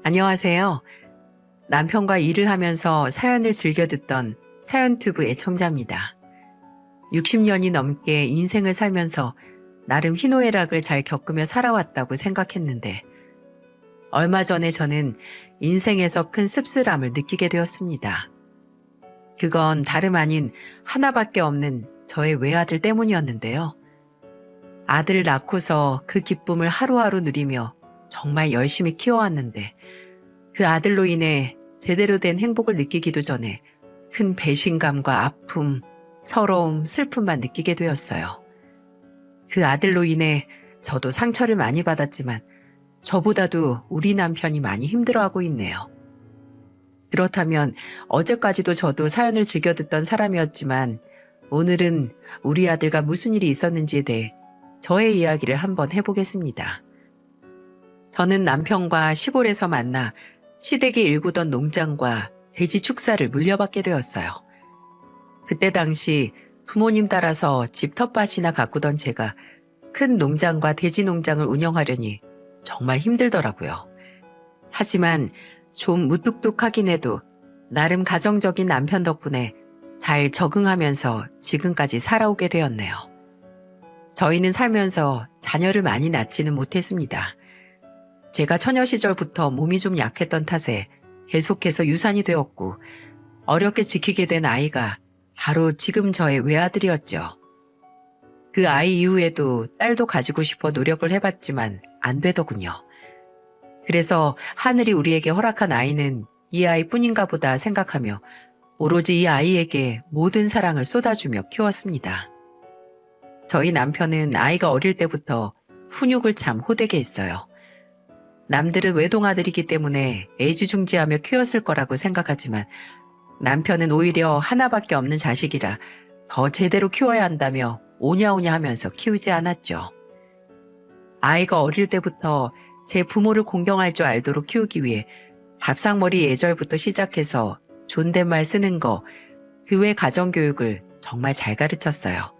안녕하세요. 남편과 일을 하면서 사연을 즐겨 듣던 사연튜브 애청자입니다. 60년이 넘게 인생을 살면서 나름 희노애락을 잘 겪으며 살아왔다고 생각했는데 얼마 전에 저는 인생에서 큰 씁쓸함을 느끼게 되었습니다. 그건 다름 아닌 하나밖에 없는 저의 외아들 때문이었는데요. 아들을 낳고서 그 기쁨을 하루하루 누리며 정말 열심히 키워왔는데 그 아들로 인해 제대로 된 행복을 느끼기도 전에 큰 배신감과 아픔, 서러움, 슬픔만 느끼게 되었어요. 그 아들로 인해 저도 상처를 많이 받았지만 저보다도 우리 남편이 많이 힘들어하고 있네요. 그렇다면 어제까지도 저도 사연을 즐겨 듣던 사람이었지만 오늘은 우리 아들과 무슨 일이 있었는지에 대해 저의 이야기를 한번 해보겠습니다. 저는 남편과 시골에서 만나 시댁이 일구던 농장과 돼지 축사를 물려받게 되었어요. 그때 당시 부모님 따라서 집 텃밭이나 가꾸던 제가 큰 농장과 돼지 농장을 운영하려니 정말 힘들더라고요. 하지만 좀 무뚝뚝하긴 해도 나름 가정적인 남편 덕분에 잘 적응하면서 지금까지 살아오게 되었네요. 저희는 살면서 자녀를 많이 낳지는 못했습니다. 제가 처녀 시절부터 몸이 좀 약했던 탓에 계속해서 유산이 되었고 어렵게 지키게 된 아이가 바로 지금 저의 외아들이었죠. 그 아이 이후에도 딸도 가지고 싶어 노력을 해봤지만 안 되더군요. 그래서 하늘이 우리에게 허락한 아이는 이 아이뿐인가 보다 생각하며 오로지 이 아이에게 모든 사랑을 쏟아주며 키웠습니다. 저희 남편은 아이가 어릴 때부터 훈육을 참 호되게 했어요. 남들은 외동아들이기 때문에 애지중지하며 키웠을 거라고 생각하지만 남편은 오히려 하나밖에 없는 자식이라 더 제대로 키워야 한다며 오냐오냐 하면서 키우지 않았죠. 아이가 어릴 때부터 제 부모를 공경할 줄 알도록 키우기 위해 밥상머리 예절부터 시작해서 존댓말 쓰는 거, 그 외 가정교육을 정말 잘 가르쳤어요.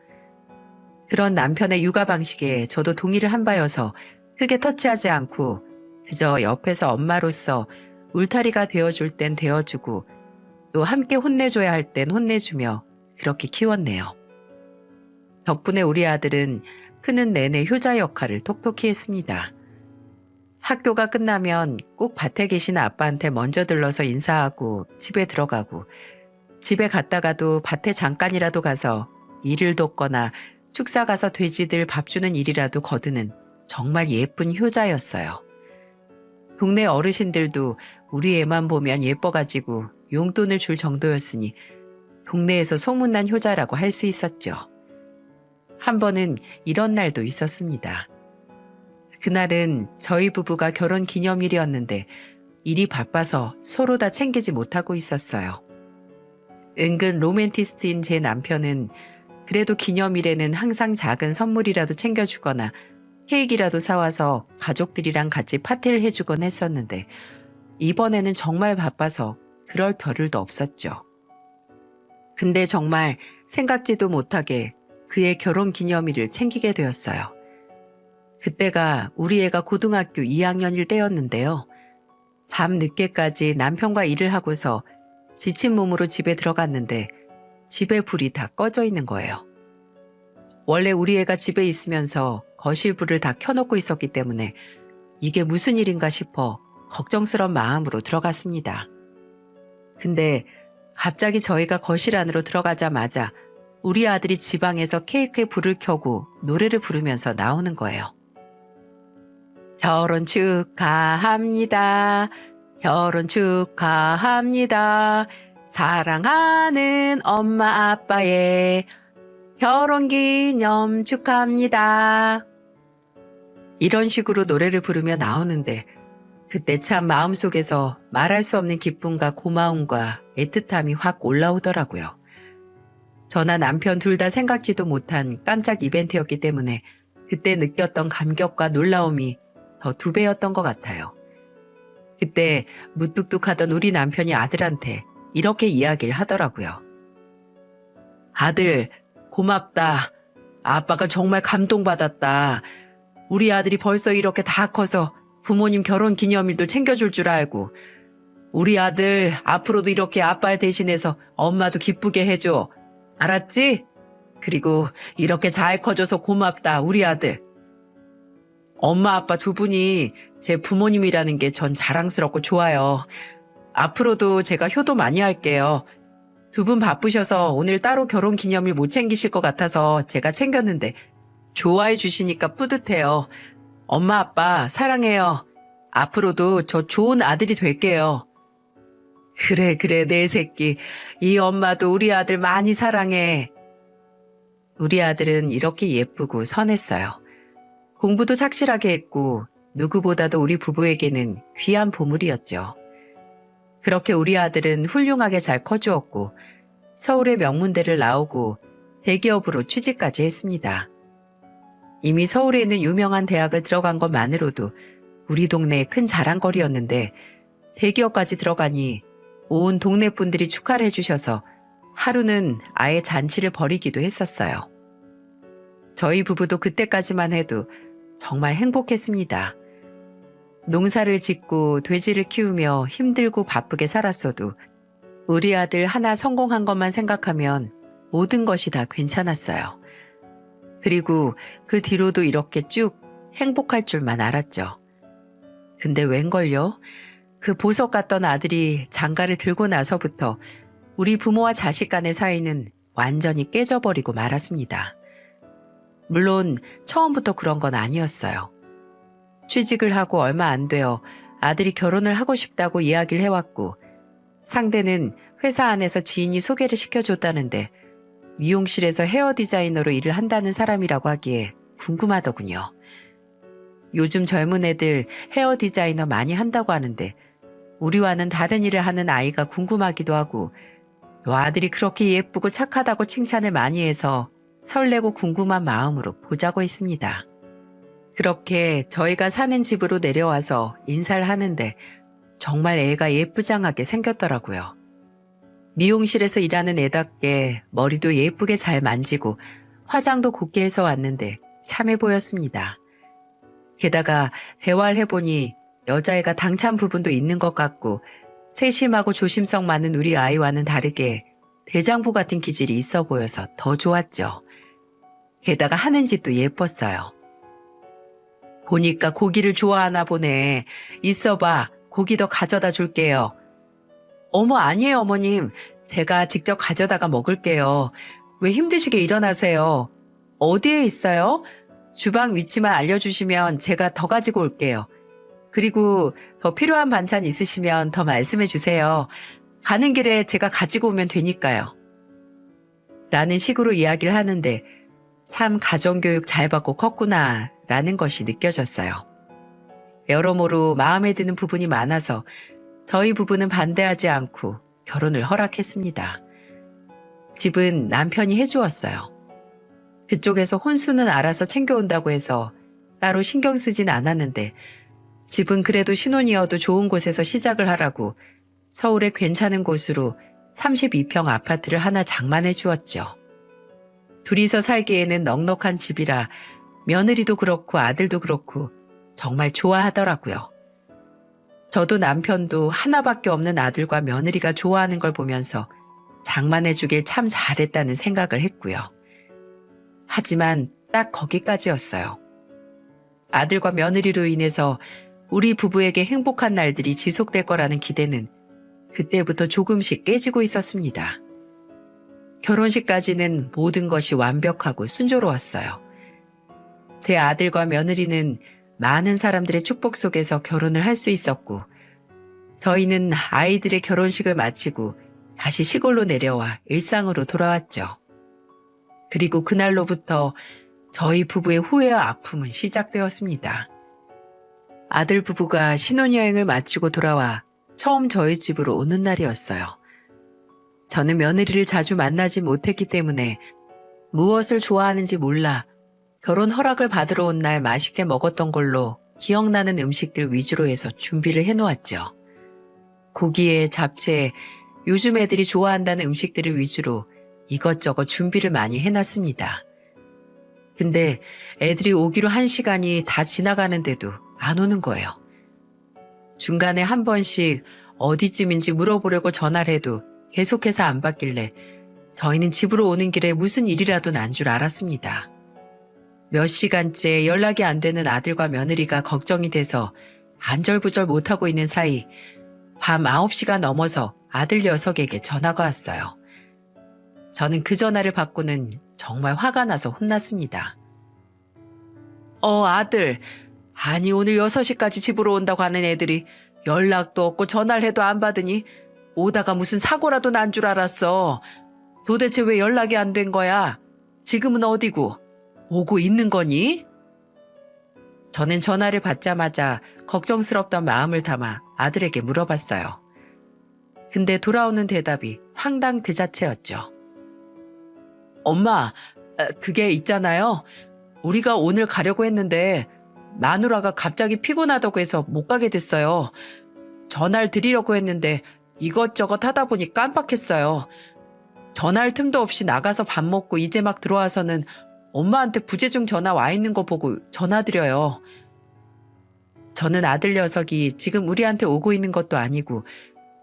그런 남편의 육아 방식에 저도 동의를 한 바여서 크게 터치하지 않고 그저 옆에서 엄마로서 울타리가 되어줄 땐 되어주고 또 함께 혼내줘야 할 땐 혼내주며 그렇게 키웠네요. 덕분에 우리 아들은 크는 내내 효자 역할을 톡톡히 했습니다. 학교가 끝나면 꼭 밭에 계신 아빠한테 먼저 들러서 인사하고 집에 들어가고 집에 갔다가도 밭에 잠깐이라도 가서 일을 돕거나 축사 가서 돼지들 밥 주는 일이라도 거두는 정말 예쁜 효자였어요. 동네 어르신들도 우리 애만 보면 예뻐가지고 용돈을 줄 정도였으니 동네에서 소문난 효자라고 할 수 있었죠. 한 번은 이런 날도 있었습니다. 그날은 저희 부부가 결혼 기념일이었는데 일이 바빠서 서로 다 챙기지 못하고 있었어요. 은근 로맨티스트인 제 남편은 그래도 기념일에는 항상 작은 선물이라도 챙겨주거나 케이크라도 사와서 가족들이랑 같이 파티를 해주곤 했었는데 이번에는 정말 바빠서 그럴 겨를도 없었죠. 근데 정말 생각지도 못하게 그의 결혼 기념일을 챙기게 되었어요. 그때가 우리 애가 고등학교 2학년일 때였는데요. 밤 늦게까지 남편과 일을 하고서 지친 몸으로 집에 들어갔는데 집에 불이 다 꺼져 있는 거예요. 원래 우리 애가 집에 있으면서 거실 불을 다 켜놓고 있었기 때문에 이게 무슨 일인가 싶어 걱정스러운 마음으로 들어갔습니다. 근데 갑자기 저희가 거실 안으로 들어가자마자 우리 아들이 지방에서 케이크에 불을 켜고 노래를 부르면서 나오는 거예요. 결혼 축하합니다. 결혼 축하합니다. 사랑하는 엄마 아빠의 결혼기념 축하합니다. 이런 식으로 노래를 부르며 나오는데 그때 참 마음속에서 말할 수 없는 기쁨과 고마움과 애틋함이 확 올라오더라고요. 저나 남편 둘 다 생각지도 못한 깜짝 이벤트였기 때문에 그때 느꼈던 감격과 놀라움이 더 2배였던 것 같아요. 그때 무뚝뚝하던 우리 남편이 아들한테 이렇게 이야기를 하더라고요. 아들, 고맙다. 아빠가 정말 감동받았다. 우리 아들이 벌써 이렇게 다 커서 부모님 결혼 기념일도 챙겨줄 줄 알고. 우리 아들 앞으로도 이렇게 아빠를 대신해서 엄마도 기쁘게 해줘. 알았지? 그리고 이렇게 잘 커져서 고맙다, 우리 아들. 엄마 아빠 두 분이 제 부모님이라는 게 전 자랑스럽고 좋아요. 앞으로도 제가 효도 많이 할게요. 두 분 바쁘셔서 오늘 따로 결혼 기념일 못 챙기실 것 같아서 제가 챙겼는데 좋아해 주시니까 뿌듯해요. 엄마 아빠 사랑해요. 앞으로도 저 좋은 아들이 될게요. 그래 내 새끼. 이 엄마도 우리 아들 많이 사랑해. 우리 아들은 이렇게 예쁘고 선했어요. 공부도 착실하게 했고 누구보다도 우리 부부에게는 귀한 보물이었죠. 그렇게 우리 아들은 훌륭하게 잘 커주었고 서울의 명문대를 나오고 대기업으로 취직까지 했습니다. 이미 서울에 있는 유명한 대학을 들어간 것만으로도 우리 동네의 큰 자랑거리였는데 대기업까지 들어가니 온 동네 분들이 축하를 해주셔서 하루는 아예 잔치를 벌이기도 했었어요. 저희 부부도 그때까지만 해도 정말 행복했습니다. 농사를 짓고 돼지를 키우며 힘들고 바쁘게 살았어도 우리 아들 하나 성공한 것만 생각하면 모든 것이 다 괜찮았어요. 그리고 그 뒤로도 이렇게 쭉 행복할 줄만 알았죠. 근데 웬걸요? 그 보석 같던 아들이 장가를 들고 나서부터 우리 부모와 자식 간의 사이는 완전히 깨져버리고 말았습니다. 물론 처음부터 그런 건 아니었어요. 취직을 하고 얼마 안 되어 아들이 결혼을 하고 싶다고 이야기를 해왔고 상대는 회사 안에서 지인이 소개를 시켜줬다는데 미용실에서 헤어 디자이너로 일을 한다는 사람이라고 하기에 궁금하더군요. 요즘 젊은 애들 헤어 디자이너 많이 한다고 하는데 우리와는 다른 일을 하는 아이가 궁금하기도 하고 너 아들이 그렇게 예쁘고 착하다고 칭찬을 많이 해서 설레고 궁금한 마음으로 보자고 했습니다. 그렇게 저희가 사는 집으로 내려와서 인사를 하는데 정말 애가 예쁘장하게 생겼더라고요. 미용실에서 일하는 애답게 머리도 예쁘게 잘 만지고 화장도 곱게 해서 왔는데 참해 보였습니다. 게다가 대화를 해보니 여자애가 당찬 부분도 있는 것 같고 세심하고 조심성 많은 우리 아이와는 다르게 대장부 같은 기질이 있어 보여서 더 좋았죠. 게다가 하는 짓도 예뻤어요. 보니까 고기를 좋아하나 보네. 있어봐. 고기 더 가져다 줄게요. 어머 아니에요 어머님. 제가 직접 가져다가 먹을게요. 왜 힘드시게 일어나세요. 어디에 있어요? 주방 위치만 알려주시면 제가 더 가지고 올게요. 그리고 더 필요한 반찬 있으시면 더 말씀해 주세요. 가는 길에 제가 가지고 오면 되니까요. 라는 식으로 이야기를 하는데 참 가정교육 잘 받고 컸구나 라는 것이 느껴졌어요. 여러모로 마음에 드는 부분이 많아서 저희 부부는 반대하지 않고 결혼을 허락했습니다. 집은 남편이 해주었어요. 그쪽에서 혼수는 알아서 챙겨온다고 해서 따로 신경 쓰진 않았는데 집은 그래도 신혼이어도 좋은 곳에서 시작을 하라고 서울의 괜찮은 곳으로 32평 아파트를 하나 장만해 주었죠. 둘이서 살기에는 넉넉한 집이라 며느리도 그렇고 아들도 그렇고 정말 좋아하더라고요. 저도 남편도 하나밖에 없는 아들과 며느리가 좋아하는 걸 보면서 장만해 주길 참 잘했다는 생각을 했고요. 하지만 딱 거기까지였어요. 아들과 며느리로 인해서 우리 부부에게 행복한 날들이 지속될 거라는 기대는 그때부터 조금씩 깨지고 있었습니다. 결혼식까지는 모든 것이 완벽하고 순조로웠어요. 제 아들과 며느리는 많은 사람들의 축복 속에서 결혼을 할 수 있었고 저희는 아이들의 결혼식을 마치고 다시 시골로 내려와 일상으로 돌아왔죠. 그리고 그날로부터 저희 부부의 후회와 아픔은 시작되었습니다. 아들 부부가 신혼여행을 마치고 돌아와 처음 저희 집으로 오는 날이었어요. 저는 며느리를 자주 만나지 못했기 때문에 무엇을 좋아하는지 몰라 결혼 허락을 받으러 온 날 맛있게 먹었던 걸로 기억나는 음식들 위주로 해서 준비를 해놓았죠. 고기에 잡채에 요즘 애들이 좋아한다는 음식들을 위주로 이것저것 준비를 많이 해놨습니다. 근데 애들이 오기로 1시간이 다 지나가는데도 안 오는 거예요. 중간에 한 번씩 어디쯤인지 물어보려고 전화를 해도 계속해서 안 받길래 저희는 집으로 오는 길에 무슨 일이라도 난 줄 알았습니다. 몇 시간째 연락이 안 되는 아들과 며느리가 걱정이 돼서 안절부절 못하고 있는 사이 밤 9시가 넘어서 아들 녀석에게 전화가 왔어요. 저는 그 전화를 받고는 정말 화가 나서 혼났습니다. 아들. 아니 오늘 6시까지 집으로 온다고 하는 애들이 연락도 없고 전화를 해도 안 받으니 오다가 무슨 사고라도 난 줄 알았어. 도대체 왜 연락이 안 된 거야? 지금은 어디고? 오고 있는 거니? 저는 전화를 받자마자 걱정스럽던 마음을 담아 아들에게 물어봤어요. 근데 돌아오는 대답이 황당 그 자체였죠. 엄마, 그게 있잖아요. 우리가 오늘 가려고 했는데 마누라가 갑자기 피곤하다고 해서 못 가게 됐어요. 전화를 드리려고 했는데 이것저것 하다 보니 깜빡했어요. 전화할 틈도 없이 나가서 밥 먹고 이제 막 들어와서는 엄마한테 부재중 전화 와 있는 거 보고 전화드려요. 저는 아들 녀석이 지금 우리한테 오고 있는 것도 아니고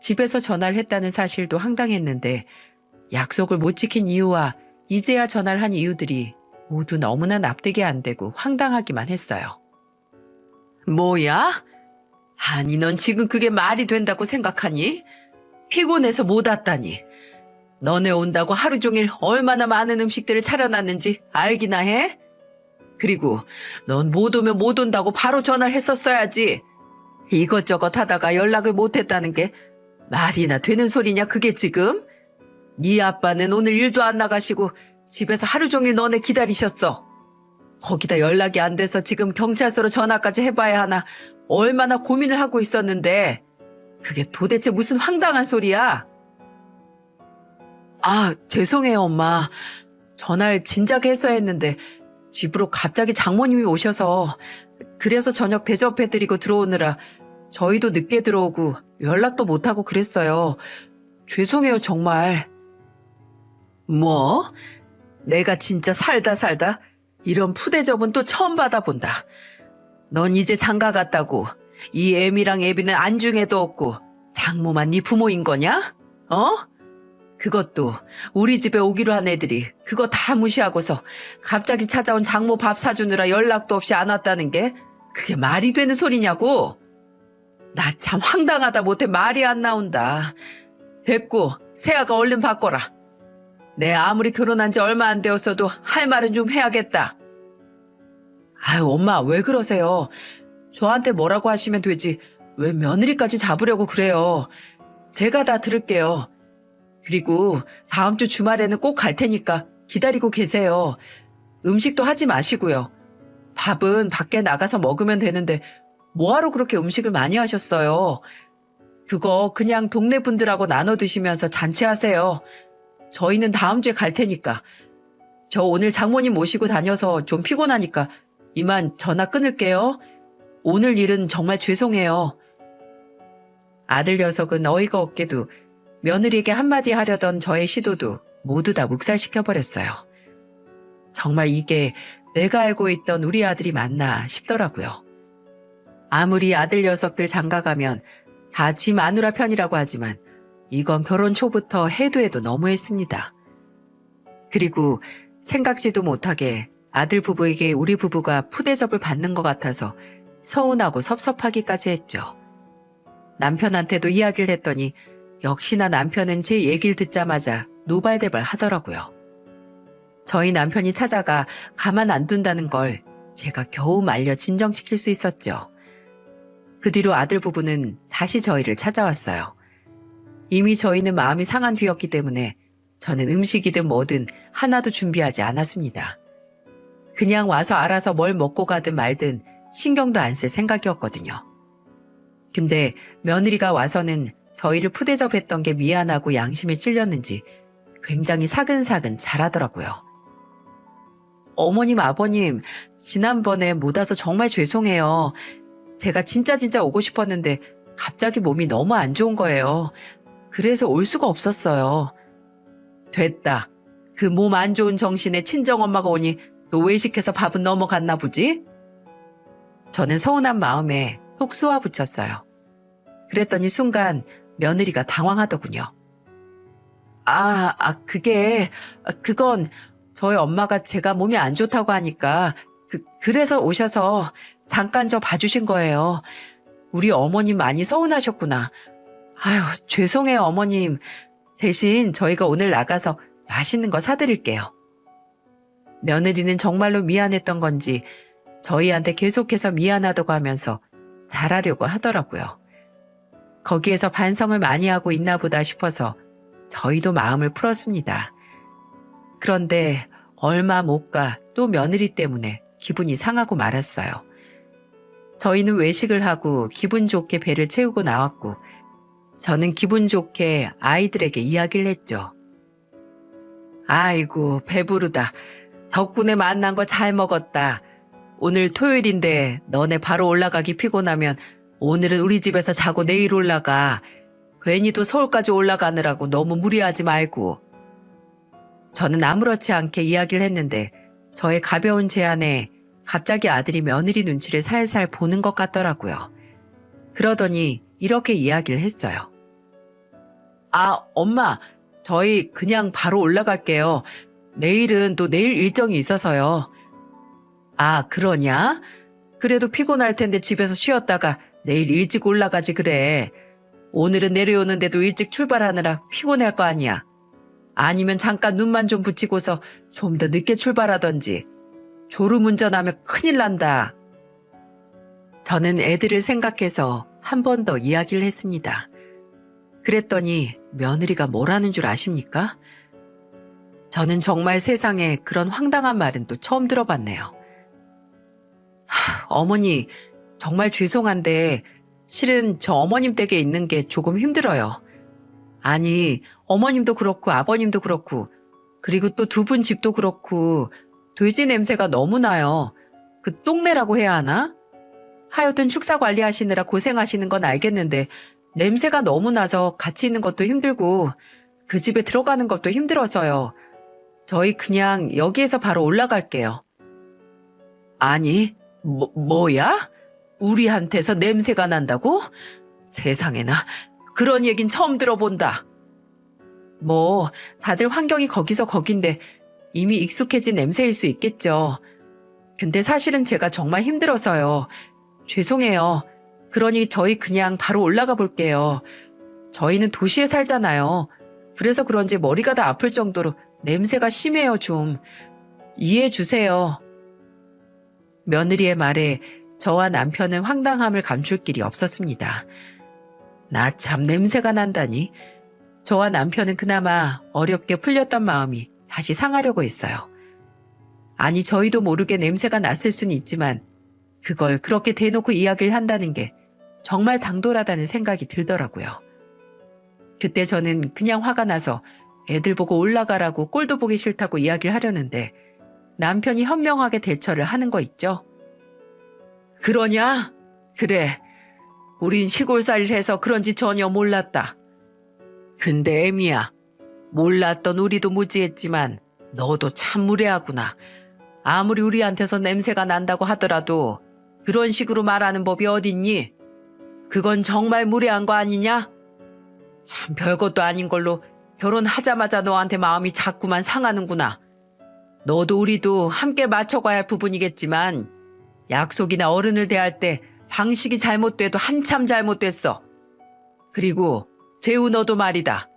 집에서 전화를 했다는 사실도 황당했는데 약속을 못 지킨 이유와 이제야 전화를 한 이유들이 모두 너무나 납득이 안 되고 황당하기만 했어요. 뭐야? 아니 넌 지금 그게 말이 된다고 생각하니? 피곤해서 못 왔다니. 너네 온다고 하루 종일 얼마나 많은 음식들을 차려놨는지 알기나 해? 그리고 넌 못 오면 못 온다고 바로 전화를 했었어야지. 이것저것 하다가 연락을 못 했다는 게 말이나 되는 소리냐 그게 지금? 네 아빠는 오늘 일도 안 나가시고 집에서 하루 종일 너네 기다리셨어. 거기다 연락이 안 돼서 지금 경찰서로 전화까지 해봐야 하나 얼마나 고민을 하고 있었는데 그게 도대체 무슨 황당한 소리야? 죄송해요 엄마. 전화를 진작에 했어야 했는데 집으로 갑자기 장모님이 오셔서 그래서 저녁 대접해드리고 들어오느라 저희도 늦게 들어오고 연락도 못하고 그랬어요. 죄송해요 정말. 뭐? 내가 진짜 살다 이런 푸대접은 또 처음 받아본다. 넌 이제 장가 갔다고 이 애미랑 애비는 안중에도 없고 장모만 네 부모인 거냐? 그것도 우리 집에 오기로 한 애들이 그거 다 무시하고서 갑자기 찾아온 장모 밥 사주느라 연락도 없이 안 왔다는 게 그게 말이 되는 소리냐고? 나 참 황당하다 못해 말이 안 나온다. 됐고 세아가 얼른 바꿔라. 내 아무리 결혼한 지 얼마 안 되었어도 할 말은 좀 해야겠다. 아유 엄마 왜 그러세요? 저한테 뭐라고 하시면 되지 왜 며느리까지 잡으려고 그래요. 제가 다 들을게요. 그리고 다음 주 주말에는 꼭 갈 테니까 기다리고 계세요. 음식도 하지 마시고요. 밥은 밖에 나가서 먹으면 되는데 뭐하러 그렇게 음식을 많이 하셨어요. 그거 그냥 동네 분들하고 나눠 드시면서 잔치하세요. 저희는 다음 주에 갈 테니까. 저 오늘 장모님 모시고 다녀서 좀 피곤하니까 이만 전화 끊을게요. 오늘 일은 정말 죄송해요. 아들 녀석은 어이가 없게도 며느리에게 한마디 하려던 저의 시도도 모두 다 묵살시켜버렸어요. 정말 이게 내가 알고 있던 우리 아들이 맞나 싶더라고요. 아무리 아들 녀석들 장가가면 다 지 마누라 편이라고 하지만 이건 결혼 초부터 해도 너무했습니다. 그리고 생각지도 못하게 아들 부부에게 우리 부부가 푸대접을 받는 것 같아서 서운하고 섭섭하기까지 했죠. 남편한테도 이야기를 했더니 역시나 남편은 제 얘기를 듣자마자 노발대발 하더라고요. 저희 남편이 찾아가 가만 안 둔다는 걸 제가 겨우 말려 진정시킬 수 있었죠. 그 뒤로 아들 부부는 다시 저희를 찾아왔어요. 이미 저희는 마음이 상한 뒤였기 때문에 저는 음식이든 뭐든 하나도 준비하지 않았습니다. 그냥 와서 알아서 뭘 먹고 가든 말든 신경도 안 쓸 생각이었거든요. 근데 며느리가 와서는 저희를 푸대접했던 게 미안하고 양심에 찔렸는지 굉장히 사근사근 잘하더라고요. 어머님, 아버님, 지난번에 못 와서 정말 죄송해요. 제가 진짜 오고 싶었는데 갑자기 몸이 너무 안 좋은 거예요. 그래서 올 수가 없었어요. 됐다. 그 몸 안 좋은 정신에 친정엄마가 오니 또 외식해서 밥은 넘어갔나 보지? 저는 서운한 마음에 속 쏘아붙였어요. 그랬더니 순간 며느리가 당황하더군요. 그건 저희 엄마가 제가 몸이 안 좋다고 하니까 그래서 오셔서 잠깐 저 봐주신 거예요. 우리 어머님 많이 서운하셨구나. 아유, 죄송해요, 어머님. 대신 저희가 오늘 나가서 맛있는 거 사드릴게요. 며느리는 정말로 미안했던 건지 저희한테 계속해서 미안하다고 하면서 잘하려고 하더라고요. 거기에서 반성을 많이 하고 있나 보다 싶어서 저희도 마음을 풀었습니다. 그런데 얼마 못 가 또 며느리 때문에 기분이 상하고 말았어요. 저희는 외식을 하고 기분 좋게 배를 채우고 나왔고 저는 기분 좋게 아이들에게 이야기를 했죠. 아이고, 배부르다. 덕분에 만난 거 잘 먹었다. 오늘 토요일인데 너네 바로 올라가기 피곤하면 오늘은 우리 집에서 자고 내일 올라가. 괜히 또 서울까지 올라가느라고 너무 무리하지 말고. 저는 아무렇지 않게 이야기를 했는데 저의 가벼운 제안에 갑자기 아들이 며느리 눈치를 살살 보는 것 같더라고요. 그러더니 이렇게 이야기를 했어요. 엄마, 저희 그냥 바로 올라갈게요. 내일은 또 내일 일정이 있어서요. 그러냐? 그래도 피곤할 텐데 집에서 쉬었다가 내일 일찍 올라가지 그래. 오늘은 내려오는데도 일찍 출발하느라 피곤할 거 아니야. 아니면 잠깐 눈만 좀 붙이고서 좀 더 늦게 출발하던지. 졸음운전하면 큰일 난다. 저는 애들을 생각해서 한 번 더 이야기를 했습니다. 그랬더니 며느리가 뭐라는 줄 아십니까? 저는 정말 세상에 그런 황당한 말은 또 처음 들어봤네요. 어머니, 정말 죄송한데 실은 저 어머님 댁에 있는 게 조금 힘들어요. 아니, 어머님도 그렇고 아버님도 그렇고 그리고 또 두 분 집도 그렇고 돼지 냄새가 너무 나요. 그 똥내라고 해야 하나? 하여튼 축사 관리하시느라 고생하시는 건 알겠는데 냄새가 너무 나서 같이 있는 것도 힘들고 그 집에 들어가는 것도 힘들어서요. 저희 그냥 여기에서 바로 올라갈게요. 아니, 뭐야? 우리한테서 냄새가 난다고? 세상에나, 그런 얘긴 처음 들어본다. 다들 환경이 거기서 거긴데 이미 익숙해진 냄새일 수 있겠죠. 근데 사실은 제가 정말 힘들어서요. 죄송해요. 그러니 저희 그냥 바로 올라가 볼게요. 저희는 도시에 살잖아요. 그래서 그런지 머리가 다 아플 정도로 냄새가 심해요, 좀. 이해해 주세요. 며느리의 말에 저와 남편은 황당함을 감출 길이 없었습니다. 나 참 냄새가 난다니. 저와 남편은 그나마 어렵게 풀렸던 마음이 다시 상하려고 했어요. 아니, 저희도 모르게 냄새가 났을 수는 있지만 그걸 그렇게 대놓고 이야기를 한다는 게 정말 당돌하다는 생각이 들더라고요. 그때 저는 그냥 화가 나서 애들 보고 올라가라고 꼴도 보기 싫다고 이야기를 하려는데 남편이 현명하게 대처를 하는 거 있죠. 그러냐? 그래. 우린 시골살이를 해서 그런지 전혀 몰랐다. 근데 애미야, 몰랐던 우리도 무지했지만 너도 참 무례하구나. 아무리 우리한테서 냄새가 난다고 하더라도 그런 식으로 말하는 법이 어딨니? 그건 정말 무례한 거 아니냐? 참 별것도 아닌 걸로 결혼하자마자 너한테 마음이 자꾸만 상하는구나. 너도 우리도 함께 맞춰가야 할 부분이겠지만 약속이나 어른을 대할 때 방식이 잘못돼도 한참 잘못됐어. 그리고 재우 너도 말이다.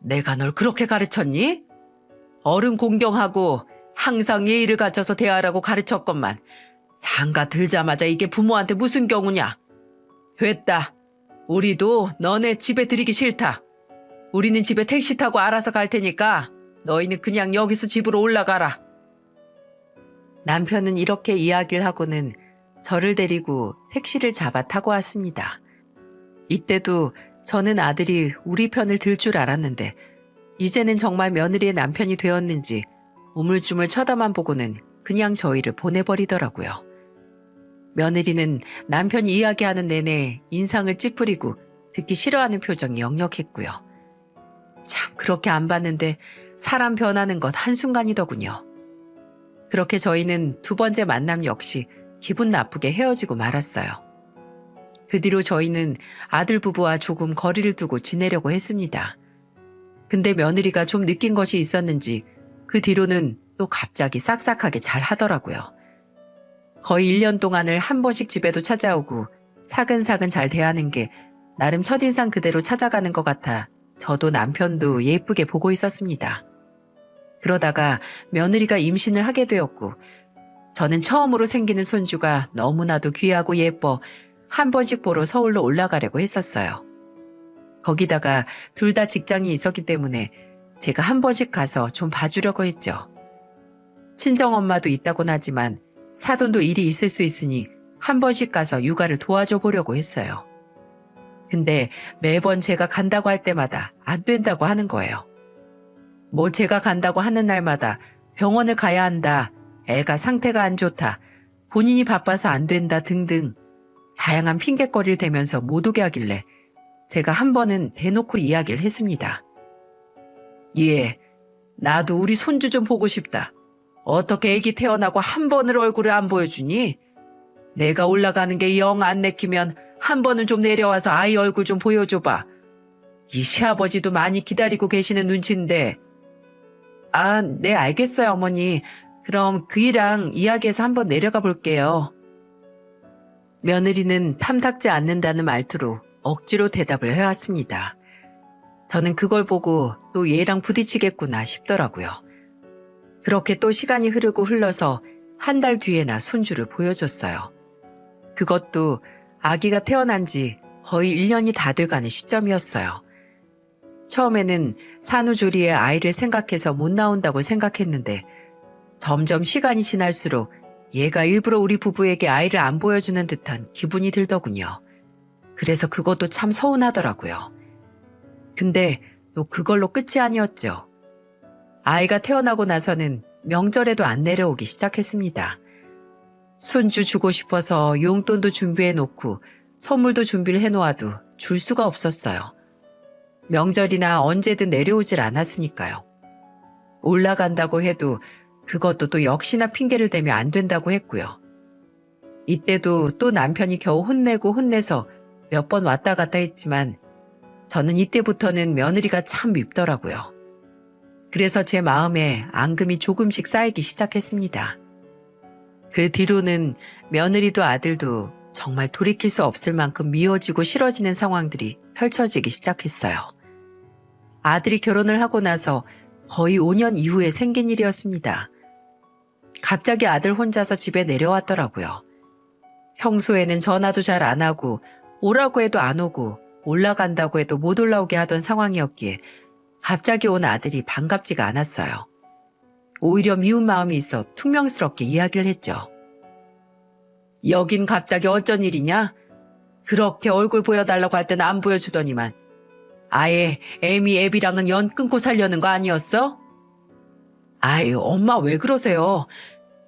내가 널 그렇게 가르쳤니? 어른 공경하고 항상 예의를 갖춰서 대하라고 가르쳤건만 장가 들자마자 이게 부모한테 무슨 경우냐? 됐다. 우리도 너네 집에 들이기 싫다. 우리는 집에 택시 타고 알아서 갈 테니까 너희는 그냥 여기서 집으로 올라가라. 남편은 이렇게 이야기를 하고는 저를 데리고 택시를 잡아 타고 왔습니다. 이때도 저는 아들이 우리 편을 들 줄 알았는데 이제는 정말 며느리의 남편이 되었는지 우물쭈물 쳐다만 보고는 그냥 저희를 보내버리더라고요. 며느리는 남편이 이야기하는 내내 인상을 찌푸리고 듣기 싫어하는 표정이 역력했고요. 참 그렇게 안 봤는데 사람 변하는 것 한순간이더군요. 그렇게 저희는 두 번째 만남 역시 기분 나쁘게 헤어지고 말았어요. 그 뒤로 저희는 아들 부부와 조금 거리를 두고 지내려고 했습니다. 근데 며느리가 좀 느낀 것이 있었는지 그 뒤로는 또 갑자기 싹싹하게 잘 하더라고요. 거의 1년 동안을 한 번씩 집에도 찾아오고 사근사근 잘 대하는 게 나름 첫인상 그대로 찾아가는 것 같아 저도 남편도 예쁘게 보고 있었습니다. 그러다가 며느리가 임신을 하게 되었고 저는 처음으로 생기는 손주가 너무나도 귀하고 예뻐 한 번씩 보러 서울로 올라가려고 했었어요. 거기다가 둘 다 직장이 있었기 때문에 제가 한 번씩 가서 좀 봐주려고 했죠. 친정엄마도 있다곤 하지만 사돈도 일이 있을 수 있으니 한 번씩 가서 육아를 도와줘 보려고 했어요. 근데 매번 제가 간다고 할 때마다 안 된다고 하는 거예요. 뭐 제가 간다고 하는 날마다 병원을 가야 한다, 애가 상태가 안 좋다, 본인이 바빠서 안 된다 등등 다양한 핑곗거리를 대면서 못 오게 하길래 제가 한 번은 대놓고 이야기를 했습니다. 예, 나도 우리 손주 좀 보고 싶다. 어떻게 애기 태어나고 한 번을 얼굴을 안 보여주니? 내가 올라가는 게 영 안 내키면 한 번은 좀 내려와서 아이 얼굴 좀 보여줘봐. 이 시아버지도 많이 기다리고 계시는 눈치인데. 아, 네, 알겠어요, 어머니. 그럼 그이랑 이야기해서 한번 내려가 볼게요. 며느리는 탐탁지 않는다는 말투로 억지로 대답을 해왔습니다. 저는 그걸 보고 또 얘랑 부딪히겠구나 싶더라고요. 그렇게 또 시간이 흐르고 흘러서 한 달 뒤에나 손주를 보여줬어요. 그것도 아기가 태어난 지 거의 1년이 다 돼가는 시점이었어요. 처음에는 산후조리에 아이를 생각해서 못 나온다고 생각했는데 점점 시간이 지날수록 얘가 일부러 우리 부부에게 아이를 안 보여주는 듯한 기분이 들더군요. 그래서 그것도 참 서운하더라고요. 근데 또 그걸로 끝이 아니었죠. 아이가 태어나고 나서는 명절에도 안 내려오기 시작했습니다. 손주 주고 싶어서 용돈도 준비해 놓고 선물도 준비를 해 놓아도 줄 수가 없었어요. 명절이나 언제든 내려오질 않았으니까요. 올라간다고 해도 그것도 또 역시나 핑계를 대며 안 된다고 했고요. 이때도 또 남편이 겨우 혼내고 혼내서 몇 번 왔다 갔다 했지만 저는 이때부터는 며느리가 참 밉더라고요. 그래서 제 마음에 앙금이 조금씩 쌓이기 시작했습니다. 그 뒤로는 며느리도 아들도 정말 돌이킬 수 없을 만큼 미워지고 싫어지는 상황들이 펼쳐지기 시작했어요. 아들이 결혼을 하고 나서 거의 5년 이후에 생긴 일이었습니다. 갑자기 아들 혼자서 집에 내려왔더라고요. 평소에는 전화도 잘 안 하고 오라고 해도 안 오고 올라간다고 해도 못 올라오게 하던 상황이었기에 갑자기 온 아들이 반갑지가 않았어요. 오히려 미운 마음이 있어 퉁명스럽게 이야기를 했죠. 여긴 갑자기 어쩐 일이냐? 그렇게 얼굴 보여달라고 할 때는 안 보여주더니만 아예 애미 애비랑은 연 끊고 살려는 거 아니었어? 아유, 엄마 왜 그러세요?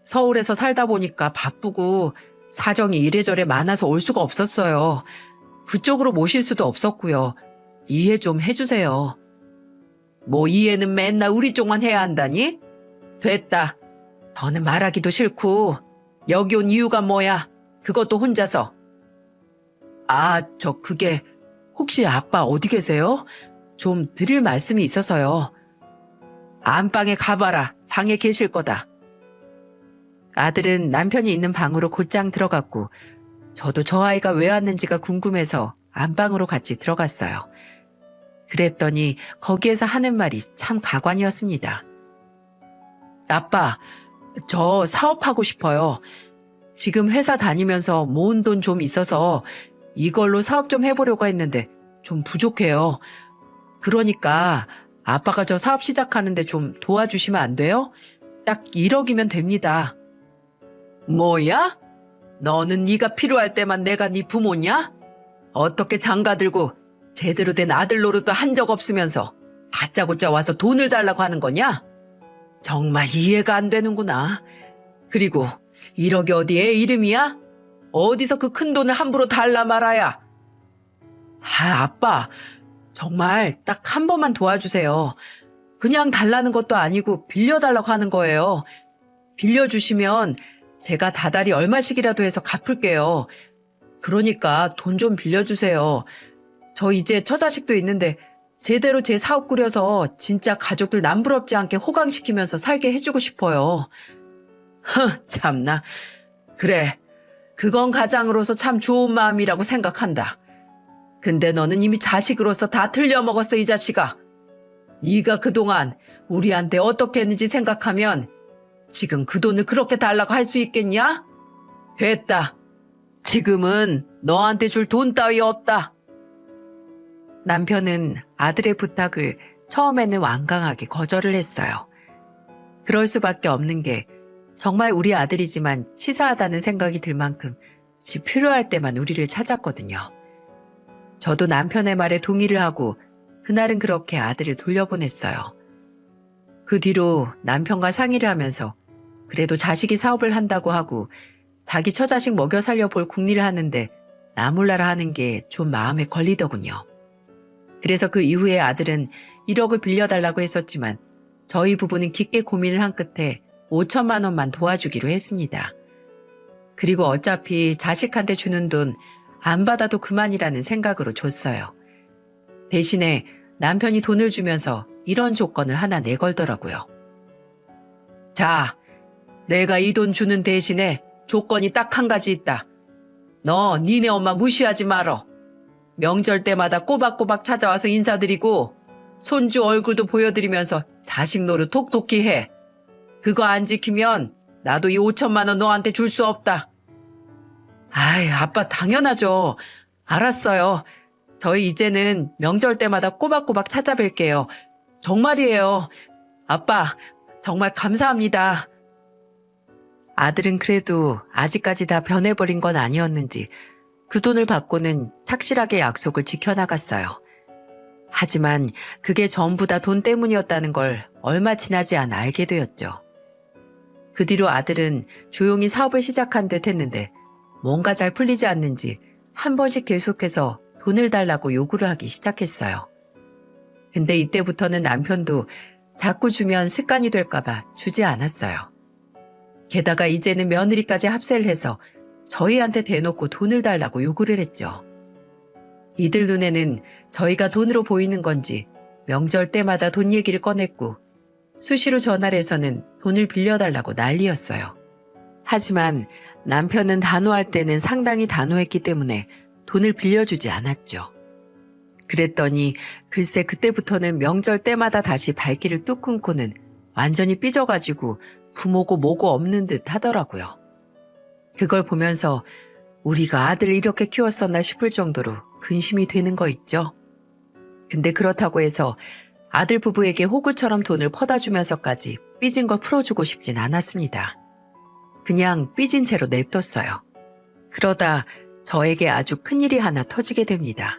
서울에서 살다 보니까 바쁘고 사정이 이래저래 많아서 올 수가 없었어요. 그쪽으로 모실 수도 없었고요. 이해 좀 해주세요. 뭐 이해는 맨날 우리 쪽만 해야 한다니? 됐다. 더는 말하기도 싫고 여기 온 이유가 뭐야? 그것도 혼자서. 아, 그게 혹시 아빠 어디 계세요? 좀 드릴 말씀이 있어서요. 안방에 가봐라. 방에 계실 거다. 아들은 남편이 있는 방으로 곧장 들어갔고 저도 저 아이가 왜 왔는지가 궁금해서 안방으로 같이 들어갔어요. 그랬더니 거기에서 하는 말이 참 가관이었습니다. 아빠, 저 사업하고 싶어요. 지금 회사 다니면서 모은 돈 좀 있어서 이걸로 사업 좀 해보려고 했는데 좀 부족해요. 그러니까 아빠가 저 사업 시작하는데 좀 도와주시면 안 돼요? 딱 1억이면 됩니다. 뭐야? 너는 네가 필요할 때만 내가 네 부모냐? 어떻게 장가 들고 제대로 된 아들 노릇도 한 적 없으면서 다짜고짜 와서 돈을 달라고 하는 거냐? 정말 이해가 안 되는구나. 그리고 1억이 어디 애 이름이야? 어디서 그 큰 돈을 함부로 달라 말아야. 아빠, 정말 딱 한 번만 도와주세요. 그냥 달라는 것도 아니고 빌려달라고 하는 거예요. 빌려주시면 제가 다달이 얼마씩이라도 해서 갚을게요. 그러니까 돈 좀 빌려주세요. 저 이제 처자식도 있는데 제대로 제 사업 꾸려서 진짜 가족들 남부럽지 않게 호강시키면서 살게 해주고 싶어요. 참나. 그래, 그건 가장으로서 참 좋은 마음이라고 생각한다. 근데 너는 이미 자식으로서 다 틀려먹었어, 이 자식아. 네가 그동안 우리한테 어떻게 했는지 생각하면 지금 그 돈을 그렇게 달라고 할 수 있겠냐? 됐다. 지금은 너한테 줄 돈 따위 없다. 남편은 아들의 부탁을 처음에는 완강하게 거절을 했어요. 그럴 수밖에 없는 게 정말 우리 아들이지만 치사하다는 생각이 들 만큼 지 필요할 때만 우리를 찾았거든요. 저도 남편의 말에 동의를 하고 그날은 그렇게 아들을 돌려보냈어요. 그 뒤로 남편과 상의를 하면서 그래도 자식이 사업을 한다고 하고 자기 처자식 먹여 살려 볼 궁리를 하는데 나 몰라라 하는 게 좀 마음에 걸리더군요. 그래서 그 이후에 아들은 1억을 빌려달라고 했었지만 저희 부부는 깊게 고민을 한 끝에 5천만 원만 도와주기로 했습니다. 그리고 어차피 자식한테 주는 돈 안 받아도 그만이라는 생각으로 줬어요. 대신에 남편이 돈을 주면서 이런 조건을 하나 내걸더라고요. 자, 내가 이 돈 주는 대신에 조건이 딱 한 가지 있다. 너 니네 엄마 무시하지 말어. 명절 때마다 꼬박꼬박 찾아와서 인사드리고 손주 얼굴도 보여드리면서 자식 노릇 톡톡히 해. 그거 안 지키면 나도 이 5천만 원 너한테 줄 수 없다. 아이, 아빠 당연하죠. 알았어요. 저희 이제는 명절 때마다 꼬박꼬박 찾아뵐게요. 정말이에요. 아빠, 정말 감사합니다. 아들은 그래도 아직까지 다 변해버린 건 아니었는지 그 돈을 받고는 착실하게 약속을 지켜나갔어요. 하지만 그게 전부 다 돈 때문이었다는 걸 얼마 지나지 않아 알게 되었죠. 그 뒤로 아들은 조용히 사업을 시작한 듯 했는데 뭔가 잘 풀리지 않는지 한 번씩 계속해서 돈을 달라고 요구를 하기 시작했어요. 근데 이때부터는 남편도 자꾸 주면 습관이 될까봐 주지 않았어요. 게다가 이제는 며느리까지 합세를 해서 저희한테 대놓고 돈을 달라고 요구를 했죠. 이들 눈에는 저희가 돈으로 보이는 건지 명절 때마다 돈 얘기를 꺼냈고 수시로 전화를 해서는 돈을 빌려달라고 난리였어요. 하지만 남편은 단호할 때는 상당히 단호했기 때문에 돈을 빌려주지 않았죠. 그랬더니 글쎄 그때부터는 명절 때마다 다시 발길을 뚝 끊고는 완전히 삐져가지고 부모고 뭐고 없는 듯 하더라고요. 그걸 보면서 우리가 아들을 이렇게 키웠었나 싶을 정도로 근심이 되는 거 있죠. 근데 그렇다고 해서 아들 부부에게 호구처럼 돈을 퍼다 주면서까지 삐진 걸 풀어주고 싶진 않았습니다. 그냥 삐진 채로 냅뒀어요. 그러다 저에게 아주 큰일이 하나 터지게 됩니다.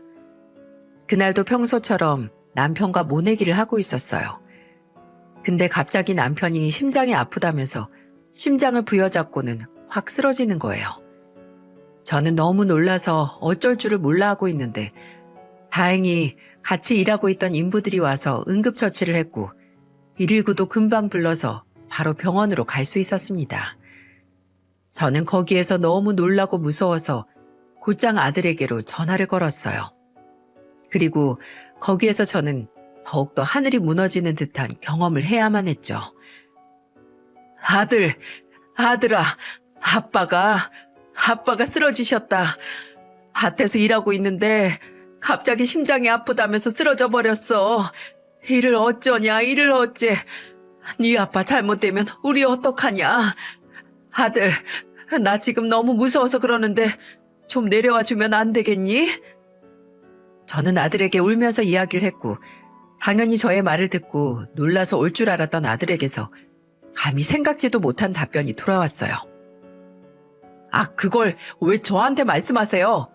그날도 평소처럼 남편과 모내기를 하고 있었어요. 근데 갑자기 남편이 심장이 아프다면서 심장을 부여잡고는 확 쓰러지는 거예요. 저는 너무 놀라서 어쩔 줄을 몰라 하고 있는데 다행히 같이 일하고 있던 인부들이 와서 응급처치를 했고 119도 금방 불러서 바로 병원으로 갈 수 있었습니다. 저는 거기에서 너무 놀라고 무서워서 곧장 아들에게로 전화를 걸었어요. 그리고 거기에서 저는 더욱더 하늘이 무너지는 듯한 경험을 해야만 했죠. 아들아, 아빠가 쓰러지셨다. 밭에서 일하고 있는데 갑자기 심장이 아프다면서 쓰러져 버렸어. 이를 어째. 네 아빠 잘못되면 우리 어떡하냐. 아들, 나 지금 너무 무서워서 그러는데 좀 내려와 주면 안 되겠니? 저는 아들에게 울면서 이야기를 했고 당연히 저의 말을 듣고 놀라서 올 줄 알았던 아들에게서 감히 생각지도 못한 답변이 돌아왔어요. 아, 그걸 왜 저한테 말씀하세요?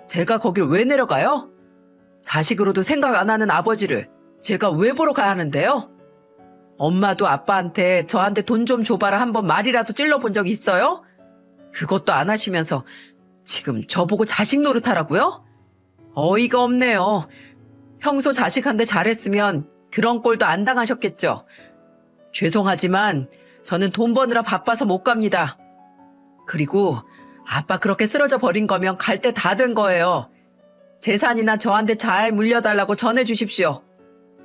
제가 거길 왜 내려가요? 자식으로도 생각 안 하는 아버지를 제가 왜 보러 가야 하는데요? 엄마도 아빠한테 저한테 돈 좀 줘봐라 한번 말이라도 찔러본 적 있어요? 그것도 안 하시면서 지금 저보고 자식 노릇하라고요? 어이가 없네요. 평소 자식한테 잘했으면 그런 꼴도 안 당하셨겠죠. 죄송하지만 저는 돈 버느라 바빠서 못 갑니다. 그리고 아빠 그렇게 쓰러져 버린 거면 갈 때 다 된 거예요. 재산이나 저한테 잘 물려달라고 전해주십시오.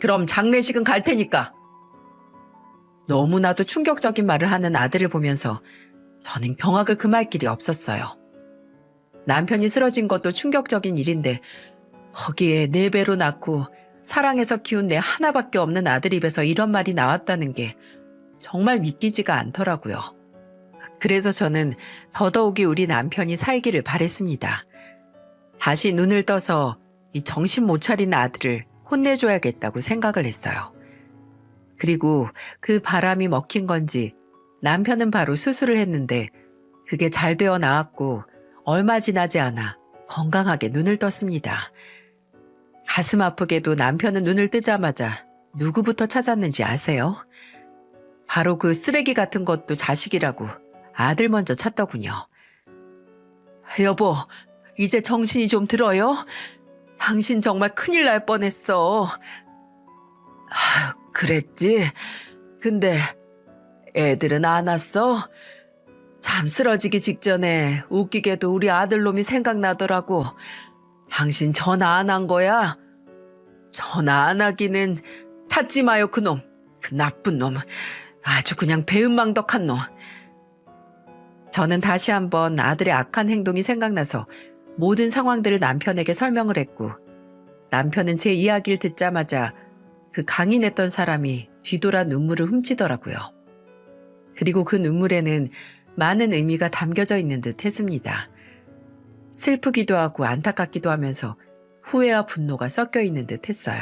그럼 장례식은 갈 테니까. 너무나도 충격적인 말을 하는 아들을 보면서 저는 경악을 금할 길이 없었어요. 남편이 쓰러진 것도 충격적인 일인데 거기에 4배로 낳고 사랑해서 키운 내 하나밖에 없는 아들 입에서 이런 말이 나왔다는 게 정말 믿기지가 않더라고요. 그래서 저는 더더욱이 우리 남편이 살기를 바랬습니다. 다시 눈을 떠서 이 정신 못 차린 아들을 혼내줘야겠다고 생각을 했어요. 그리고 그 바람이 먹힌 건지 남편은 바로 수술을 했는데 그게 잘 되어 나왔고 얼마 지나지 않아 건강하게 눈을 떴습니다. 가슴 아프게도 남편은 눈을 뜨자마자 누구부터 찾았는지 아세요? 바로 그 쓰레기 같은 것도 자식이라고 아들 먼저 찾더군요. 여보, 이제 정신이 좀 들어요? 당신 정말 큰일 날 뻔했어. 그랬지? 근데 애들은 안 왔어? 참 쓰러지기 직전에 웃기게도 우리 아들놈이 생각나더라고. 당신 전화 안 한 거야? 전화 안 하기는 찾지 마요 그놈. 그 나쁜 놈. 아주 그냥 배은망덕한 놈. 저는 다시 한번 아들의 악한 행동이 생각나서 모든 상황들을 남편에게 설명을 했고 남편은 제 이야기를 듣자마자 그 강인했던 사람이 뒤돌아 눈물을 훔치더라고요. 그리고 그 눈물에는 많은 의미가 담겨져 있는 듯 했습니다. 슬프기도 하고 안타깝기도 하면서 후회와 분노가 섞여 있는 듯 했어요.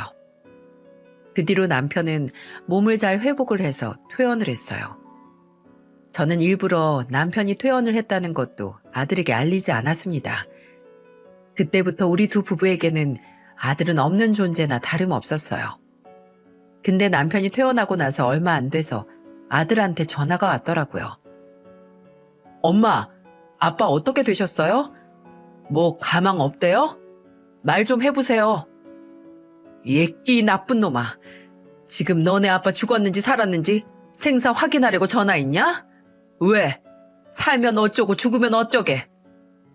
그 뒤로 남편은 몸을 잘 회복을 해서 퇴원을 했어요. 저는 일부러 남편이 퇴원을 했다는 것도 아들에게 알리지 않았습니다. 그때부터 우리 두 부부에게는 아들은 없는 존재나 다름없었어요. 근데 남편이 퇴원하고 나서 얼마 안 돼서 아들한테 전화가 왔더라고요. 엄마, 아빠 어떻게 되셨어요? 뭐 가망 없대요? 말 좀 해보세요. 예끼 나쁜 놈아. 지금 너네 아빠 죽었는지 살았는지 생사 확인하려고 전화했냐? 왜? 살면 어쩌고 죽으면 어쩌게.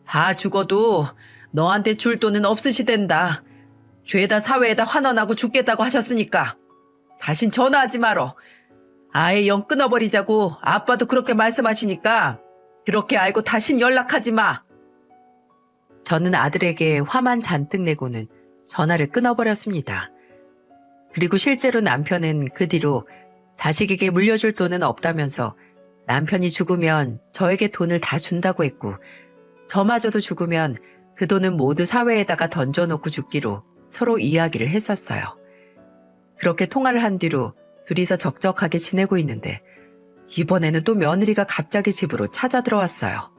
다 죽어도 너한테 줄 돈은 없으시댄다. 죄다 사회에다 환원하고 죽겠다고 하셨으니까 다신 전화하지 말어. 아예 영 끊어버리자고 아빠도 그렇게 말씀하시니까 그렇게 알고 다신 연락하지 마. 저는 아들에게 화만 잔뜩 내고는 전화를 끊어버렸습니다. 그리고 실제로 남편은 그 뒤로 자식에게 물려줄 돈은 없다면서 남편이 죽으면 저에게 돈을 다 준다고 했고 저마저도 죽으면 그 돈은 모두 사회에다가 던져놓고 죽기로 서로 이야기를 했었어요. 그렇게 통화를 한 뒤로 둘이서 적적하게 지내고 있는데 이번에는 또 며느리가 갑자기 집으로 찾아 들어왔어요.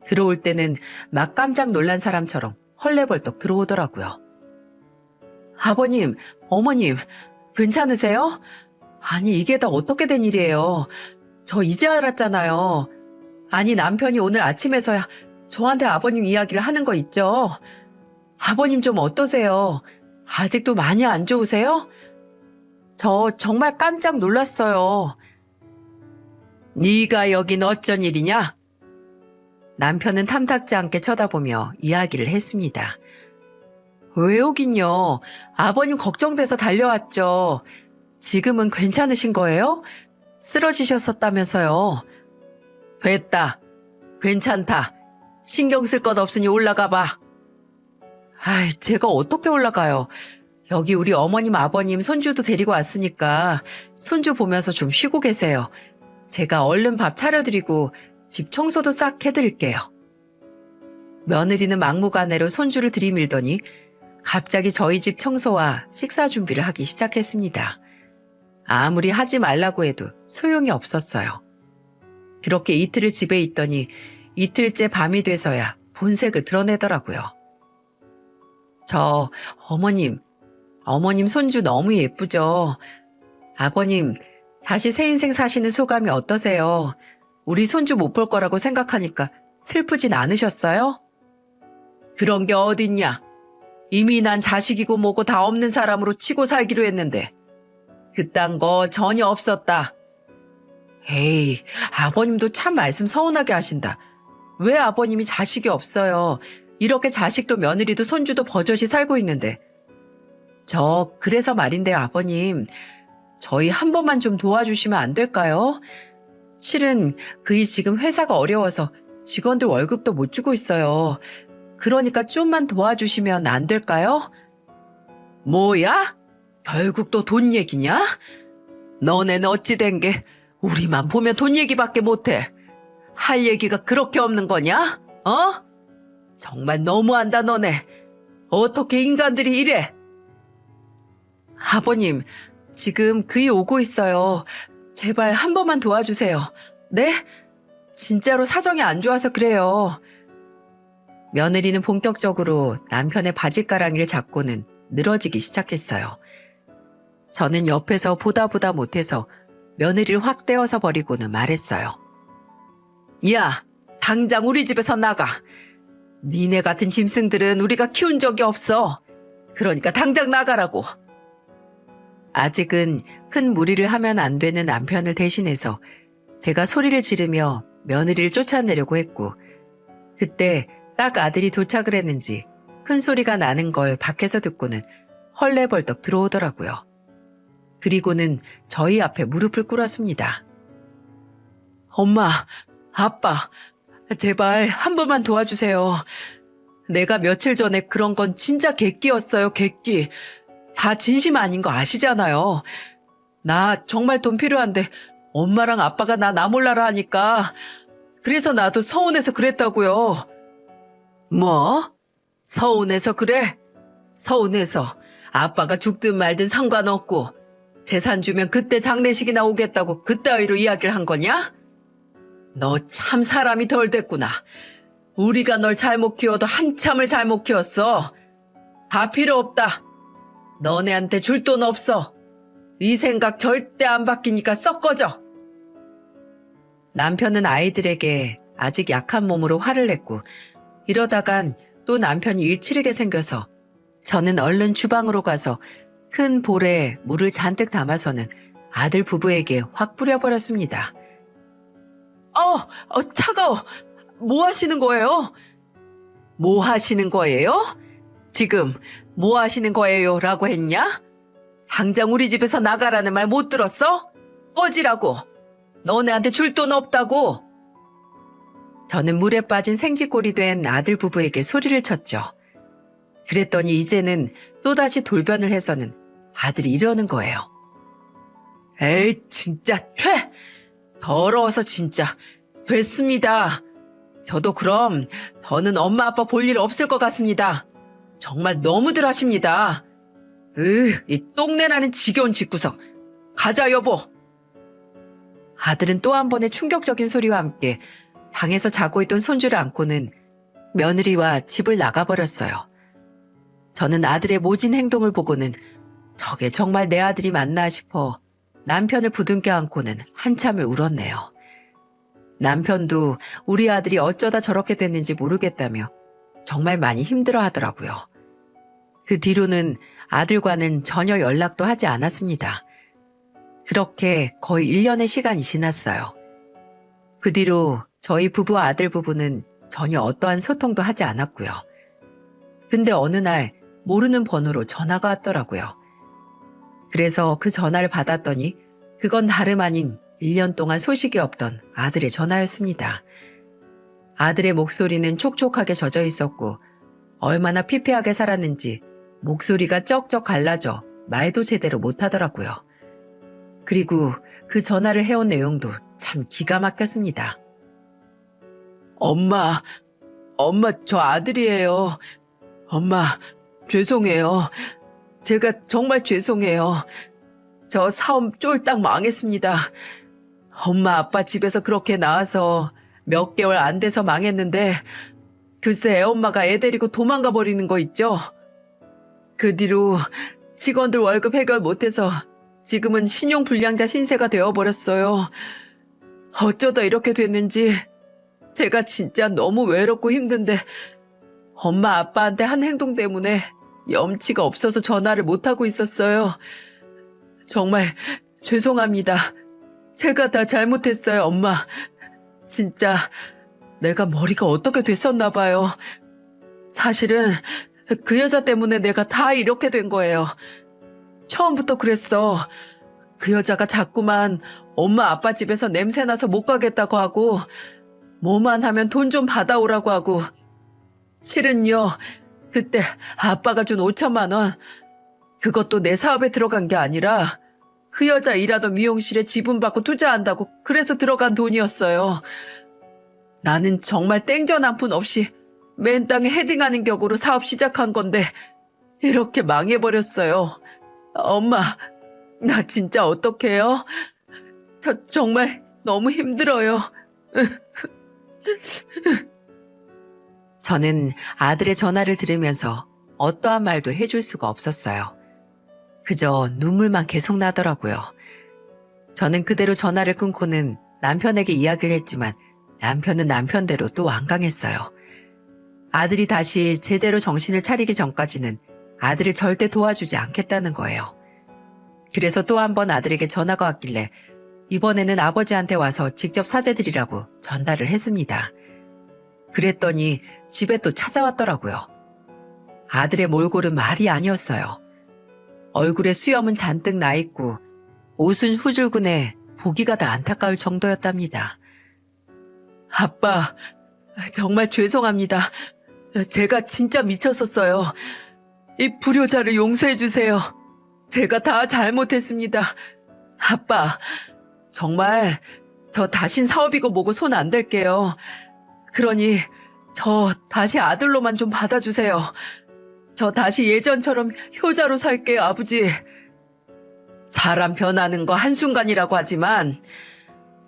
들어올 때는 막 깜짝 놀란 사람처럼 헐레벌떡 들어오더라고요. 아버님, 어머님, 괜찮으세요? 아니 이게 다 어떻게 된 일이에요? 저 이제 알았잖아요. 아니 남편이 오늘 아침에서야 저한테 아버님 이야기를 하는 거 있죠? 아버님 좀 어떠세요? 아직도 많이 안 좋으세요? 저 정말 깜짝 놀랐어요. 네가 여긴 어쩐 일이냐? 남편은 탐탁지 않게 쳐다보며 이야기를 했습니다. 왜 오긴요? 아버님 걱정돼서 달려왔죠. 지금은 괜찮으신 거예요? 쓰러지셨었다면서요. 됐다. 괜찮다. 신경 쓸 것 없으니 올라가 봐. 아이, 제가 어떻게 올라가요? 여기 우리 어머님, 아버님, 손주도 데리고 왔으니까 손주 보면서 좀 쉬고 계세요. 제가 얼른 밥 차려드리고 집 청소도 싹 해드릴게요. 며느리는 막무가내로 손주를 들이밀더니 갑자기 저희 집 청소와 식사 준비를 하기 시작했습니다. 아무리 하지 말라고 해도 소용이 없었어요. 그렇게 이틀을 집에 있더니 이틀째 밤이 돼서야 본색을 드러내더라고요. 저 어머님 손주 너무 예쁘죠? 아버님 다시 새 인생 사시는 소감이 어떠세요? 우리 손주 못 볼 거라고 생각하니까 슬프진 않으셨어요? 그런 게 어딨냐? 이미 난 자식이고 뭐고 다 없는 사람으로 치고 살기로 했는데 그딴 거 전혀 없었다. 에이, 아버님도 참 말씀 서운하게 하신다. 왜 아버님이 자식이 없어요? 이렇게 자식도 며느리도 손주도 버젓이 살고 있는데. 그래서 말인데요, 아버님. 저희 한 번만 좀 도와주시면 안 될까요? 실은 그이 지금 회사가 어려워서 직원들 월급도 못 주고 있어요. 그러니까 좀만 도와주시면 안 될까요? 뭐야? 결국 또 돈 얘기냐? 너네는 어찌 된 게 우리만 보면 돈 얘기밖에 못해. 할 얘기가 그렇게 없는 거냐? 어? 정말 너무한다 너네. 어떻게 인간들이 이래? 아버님, 지금 그이 오고 있어요. 제발 한 번만 도와주세요. 네? 진짜로 사정이 안 좋아서 그래요. 며느리는 본격적으로 남편의 바짓가랑이를 잡고는 늘어지기 시작했어요. 저는 옆에서 보다 못해서 며느리를 확 떼어서 버리고는 말했어요. 야, 당장 우리 집에서 나가. 니네 같은 짐승들은 우리가 키운 적이 없어. 그러니까 당장 나가라고. 아직은 큰 무리를 하면 안 되는 남편을 대신해서 제가 소리를 지르며 며느리를 쫓아내려고 했고, 그때 딱 아들이 도착을 했는지 큰 소리가 나는 걸 밖에서 듣고는 헐레벌떡 들어오더라고요. 그리고는 저희 앞에 무릎을 꿇었습니다. 엄마, 아빠, 제발 한 번만 도와주세요. 내가 며칠 전에 그런 건 진짜 객기였어요, 객기. 다 진심 아닌 거 아시잖아요. 나 정말 돈 필요한데 엄마랑 아빠가 나 몰라라 하니까 그래서 나도 서운해서 그랬다고요. 뭐? 서운해서 그래? 서운해서 아빠가 죽든 말든 상관없고 재산 주면 그때 장례식이나 오겠다고 그따위로 이야기를 한 거냐? 너 참 사람이 덜 됐구나. 우리가 널 잘못 키워도 한참을 잘못 키웠어. 다 필요 없다. 너네한테 줄 돈 없어. 이 생각 절대 안 바뀌니까 썩 꺼져. 남편은 아이들에게 아직 약한 몸으로 화를 냈고, 이러다간 또 남편이 일 치르게 생겨서 저는 얼른 주방으로 가서 큰 볼에 물을 잔뜩 담아서는 아들 부부에게 확 뿌려버렸습니다. 차가워. 뭐 하시는 거예요? 뭐 하시는 거예요? 지금 뭐 하시는 거예요? 라고 했냐? 당장 우리 집에서 나가라는 말 못 들었어? 꺼지라고. 너네한테 줄 돈 없다고. 저는 물에 빠진 생쥐꼴이 된 아들 부부에게 소리를 쳤죠. 그랬더니 이제는 또다시 돌변을 해서는 아들이 이러는 거예요. 에이, 진짜 퇴! 더러워서 진짜. 됐습니다. 저도 그럼 더는 엄마 아빠 볼 일 없을 것 같습니다. 정말 너무들 하십니다. 이 똥내나는 지겨운 집구석. 가자 여보. 아들은 또 한 번의 충격적인 소리와 함께 방에서 자고 있던 손주를 안고는 며느리와 집을 나가버렸어요. 저는 아들의 모진 행동을 보고는 저게 정말 내 아들이 맞나 싶어 남편을 부둥켜 안고는 한참을 울었네요. 남편도 우리 아들이 어쩌다 저렇게 됐는지 모르겠다며 정말 많이 힘들어 하더라고요. 그 뒤로는 아들과는 전혀 연락도 하지 않았습니다. 그렇게 거의 1년의 시간이 지났어요. 그 뒤로 저희 부부와 아들 부부는 전혀 어떠한 소통도 하지 않았고요. 근데 어느 날 모르는 번호로 전화가 왔더라고요. 그래서 그 전화를 받았더니 그건 다름 아닌 1년 동안 소식이 없던 아들의 전화였습니다. 아들의 목소리는 촉촉하게 젖어 있었고 얼마나 피폐하게 살았는지 목소리가 쩍쩍 갈라져 말도 제대로 못하더라고요. 그리고 그 전화를 해온 내용도 참 기가 막혔습니다. 엄마 저 아들이에요. 엄마 죄송해요. 제가 정말 죄송해요. 저 사업 쫄딱 망했습니다. 엄마 아빠 집에서 그렇게 나와서 몇 개월 안 돼서 망했는데 글쎄 애엄마가 애 데리고 도망가 버리는 거 있죠? 그 뒤로 직원들 월급 해결 못해서 지금은 신용불량자 신세가 되어버렸어요. 어쩌다 이렇게 됐는지 제가 진짜 너무 외롭고 힘든데 엄마 아빠한테 한 행동 때문에 염치가 없어서 전화를 못하고 있었어요. 정말 죄송합니다. 제가 다 잘못했어요, 엄마. 진짜 내가 머리가 어떻게 됐었나 봐요. 사실은 그 여자 때문에 내가 다 이렇게 된 거예요. 처음부터 그랬어. 그 여자가 자꾸만 엄마 아빠 집에서 냄새나서 못 가겠다고 하고 뭐만 하면 돈 좀 받아오라고 하고 실은요 그때 아빠가 준 5천만 원 그것도 내 사업에 들어간 게 아니라 그 여자 일하던 미용실에 지분 받고 투자한다고 그래서 들어간 돈이었어요. 나는 정말 땡전 한 푼 없이 맨 땅에 헤딩하는 격으로 사업 시작한 건데 이렇게 망해버렸어요. 엄마, 나 진짜 어떡해요? 저 정말 너무 힘들어요. 저는 아들의 전화를 들으면서 어떠한 말도 해줄 수가 없었어요. 그저 눈물만 계속 나더라고요. 저는 그대로 전화를 끊고는 남편에게 이야기를 했지만 남편은 남편대로 또 완강했어요. 아들이 다시 제대로 정신을 차리기 전까지는 아들을 절대 도와주지 않겠다는 거예요. 그래서 또 한 번 아들에게 전화가 왔길래 이번에는 아버지한테 와서 직접 사죄드리라고 전달을 했습니다. 그랬더니 집에 또 찾아왔더라고요. 아들의 몰골은 말이 아니었어요. 얼굴에 수염은 잔뜩 나있고 옷은 후줄근해 보기가 다 안타까울 정도였답니다. 아빠, 정말 죄송합니다. 제가 진짜 미쳤었어요. 이 불효자를 용서해 주세요. 제가 다 잘못했습니다. 아빠, 정말 저 다신 사업이고 뭐고 손 안 댈게요. 그러니 저 다시 아들로만 좀 받아주세요. 저 다시 예전처럼 효자로 살게요, 아버지. 사람 변하는 거 한순간이라고 하지만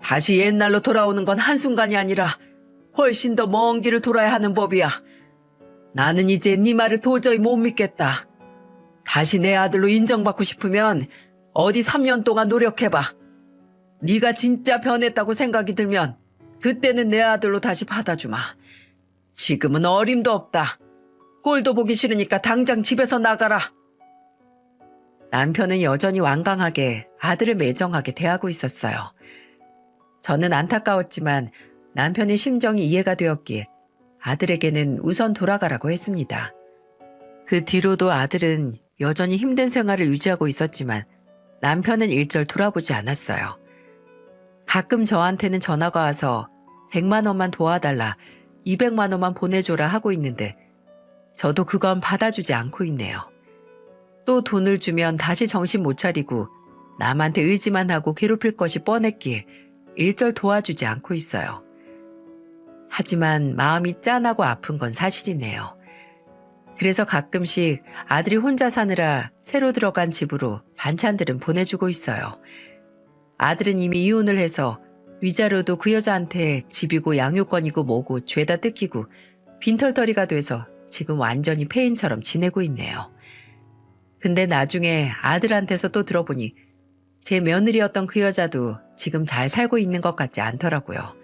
다시 옛날로 돌아오는 건 한순간이 아니라 훨씬 더 먼 길을 돌아야 하는 법이야. 나는 이제 네 말을 도저히 못 믿겠다. 다시 내 아들로 인정받고 싶으면 어디 3년 동안 노력해봐. 네가 진짜 변했다고 생각이 들면 그때는 내 아들로 다시 받아주마. 지금은 어림도 없다. 꼴도 보기 싫으니까 당장 집에서 나가라. 남편은 여전히 완강하게 아들을 매정하게 대하고 있었어요. 저는 안타까웠지만 남편의 심정이 이해가 되었기에 아들에게는 우선 돌아가라고 했습니다. 그 뒤로도 아들은 여전히 힘든 생활을 유지하고 있었지만 남편은 일절 돌아보지 않았어요. 가끔 저한테는 전화가 와서 100만 원만 도와달라, 200만 원만 보내줘라 하고 있는데 저도 그건 받아주지 않고 있네요. 또 돈을 주면 다시 정신 못 차리고 남한테 의지만 하고 괴롭힐 것이 뻔했기에 일절 도와주지 않고 있어요. 하지만 마음이 짠하고 아픈 건 사실이네요. 그래서 가끔씩 아들이 혼자 사느라 새로 들어간 집으로 반찬들은 보내주고 있어요. 아들은 이미 이혼을 해서 위자료도 그 여자한테 집이고 양육권이고 뭐고 죄다 뜯기고 빈털터리가 돼서 지금 완전히 폐인처럼 지내고 있네요. 근데 나중에 아들한테서 또 들어보니 제 며느리였던 그 여자도 지금 잘 살고 있는 것 같지 않더라고요.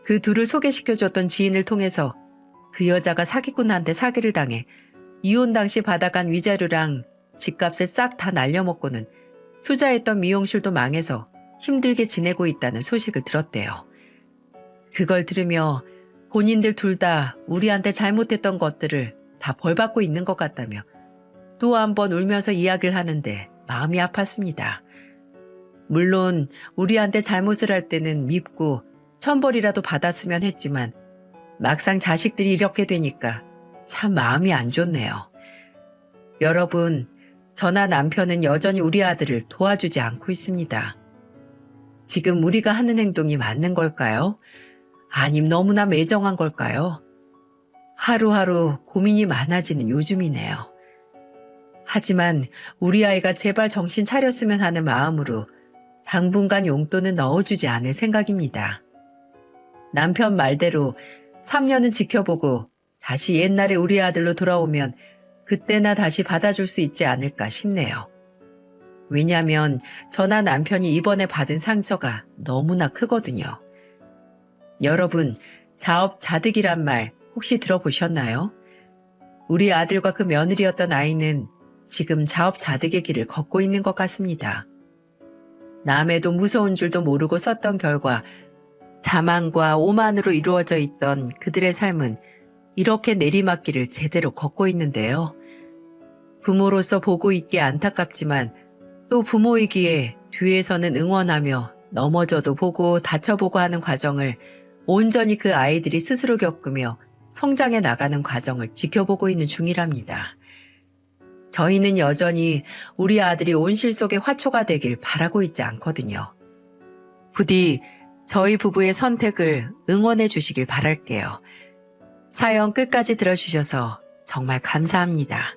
그 둘을 소개시켜줬던 지인을 통해서 그 여자가 사기꾼한테 사기를 당해 이혼 당시 받아간 위자료랑 집값을 싹 다 날려먹고는 투자했던 미용실도 망해서 힘들게 지내고 있다는 소식을 들었대요. 그걸 들으며 본인들 둘 다 우리한테 잘못했던 것들을 다 벌받고 있는 것 같다며 또 한 번 울면서 이야기를 하는데 마음이 아팠습니다. 물론 우리한테 잘못을 할 때는 밉고 천벌이라도 받았으면 했지만 막상 자식들이 이렇게 되니까 참 마음이 안 좋네요. 여러분, 저나 남편은 여전히 우리 아들을 도와주지 않고 있습니다. 지금 우리가 하는 행동이 맞는 걸까요? 아님 너무나 매정한 걸까요? 하루하루 고민이 많아지는 요즘이네요. 하지만 우리 아이가 제발 정신 차렸으면 하는 마음으로 당분간 용돈은 넣어주지 않을 생각입니다. 남편 말대로 3년은 지켜보고 다시 옛날에 우리 아들로 돌아오면 그때나 다시 받아줄 수 있지 않을까 싶네요. 왜냐하면 저나 남편이 이번에 받은 상처가 너무나 크거든요. 여러분, 자업자득이란 말 혹시 들어보셨나요? 우리 아들과 그 며느리였던 아이는 지금 자업자득의 길을 걷고 있는 것 같습니다. 남에도 무서운 줄도 모르고 썼던 결과 자만과 오만으로 이루어져 있던 그들의 삶은 이렇게 내리막길을 제대로 걷고 있는데요. 부모로서 보고 있기에 안타깝지만 또 부모이기에 뒤에서는 응원하며 넘어져도 보고 다쳐보고 하는 과정을 온전히 그 아이들이 스스로 겪으며 성장해 나가는 과정을 지켜보고 있는 중이랍니다. 저희는 여전히 우리 아들이 온실 속의 화초가 되길 바라고 있지 않거든요. 부디 저희 부부의 선택을 응원해 주시길 바랄게요. 사연 끝까지 들어주셔서 정말 감사합니다.